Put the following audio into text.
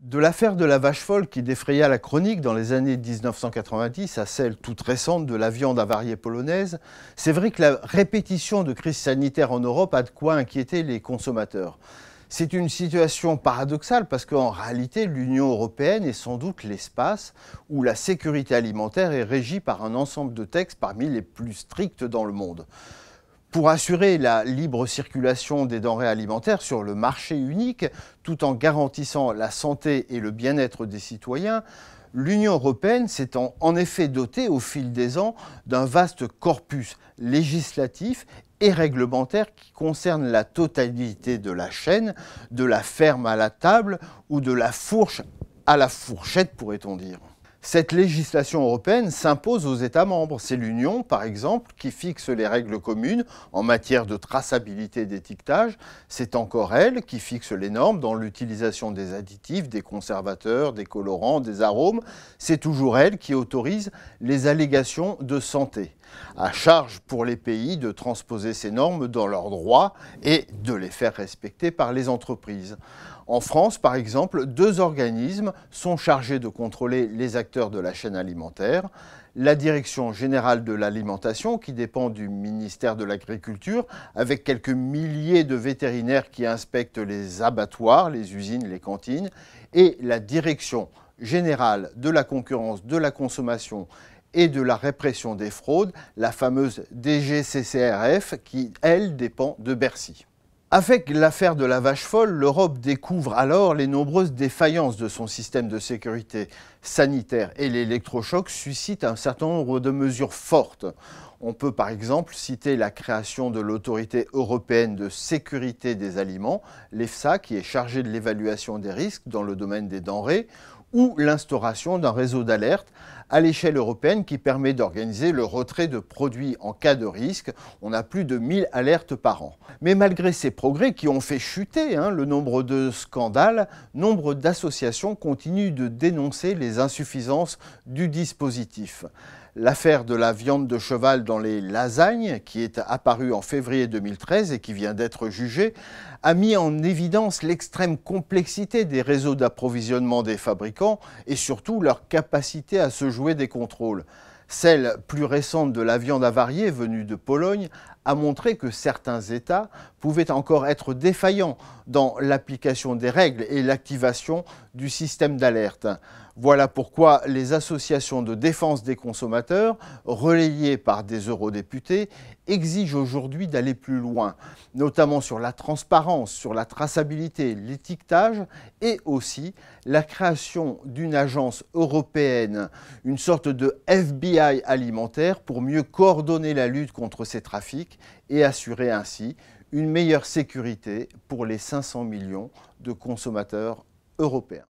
De l'affaire de la vache folle qui défraya la chronique dans les années 1990 à celle toute récente de la viande avariée polonaise, c'est vrai que la répétition de crises sanitaires en Europe a de quoi inquiéter les consommateurs. C'est une situation paradoxale parce qu'en réalité, l'Union européenne est sans doute l'espace où la sécurité alimentaire est régie par un ensemble de textes parmi les plus stricts dans le monde. Pour assurer la libre circulation des denrées alimentaires sur le marché unique, tout en garantissant la santé et le bien-être des citoyens, l'Union européenne s'est en effet dotée au fil des ans d'un vaste corpus législatif et réglementaire qui concerne la totalité de la chaîne, de la ferme à la table ou de la fourche à la fourchette, pourrait-on dire. Cette législation européenne s'impose aux États membres. C'est l'Union, par exemple, qui fixe les règles communes en matière de traçabilité et d'étiquetage. C'est encore elle qui fixe les normes dans l'utilisation des additifs, des conservateurs, des colorants, des arômes. C'est toujours elle qui autorise les allégations de santé. À charge pour les pays de transposer ces normes dans leurs droits et de les faire respecter par les entreprises. En France, par exemple, deux organismes sont chargés de contrôler les acteurs de la chaîne alimentaire. La Direction générale de l'alimentation, qui dépend du ministère de l'Agriculture, avec quelques milliers de vétérinaires qui inspectent les abattoirs, les usines, les cantines, et la Direction générale de la concurrence, de la consommation et de la répression des fraudes, la fameuse DGCCRF, qui, elle, dépend de Bercy. Avec l'affaire de la vache folle, l'Europe découvre alors les nombreuses défaillances de son système de sécurité sanitaire et l'électrochoc suscite un certain nombre de mesures fortes. On peut par exemple citer la création de l'Autorité européenne de sécurité des aliments, l'EFSA, qui est chargée de l'évaluation des risques dans le domaine des denrées, ou l'instauration d'un réseau d'alerte à l'échelle européenne qui permet d'organiser le retrait de produits en cas de risque. On a plus de 1000 alertes par an. Mais malgré ces progrès qui ont fait chuter le nombre de scandales, nombre d'associations continuent de dénoncer les insuffisances du dispositif. L'affaire de la viande de cheval dans les lasagnes, qui est apparue en février 2013 et qui vient d'être jugée, a mis en évidence l'extrême complexité des réseaux d'approvisionnement des fabricants et surtout leur capacité à se jouer des contrôles. Celle plus récente de la viande avariée venue de Pologne a montré que certains États pouvaient encore être défaillants dans l'application des règles et l'activation du système d'alerte. Voilà pourquoi les associations de défense des consommateurs, relayées par des eurodéputés, exigent aujourd'hui d'aller plus loin, notamment sur la transparence, sur la traçabilité, l'étiquetage et aussi la création d'une agence européenne, une sorte de FBI alimentaire pour mieux coordonner la lutte contre ces trafics et assurer ainsi une meilleure sécurité pour les 500 millions de consommateurs européens.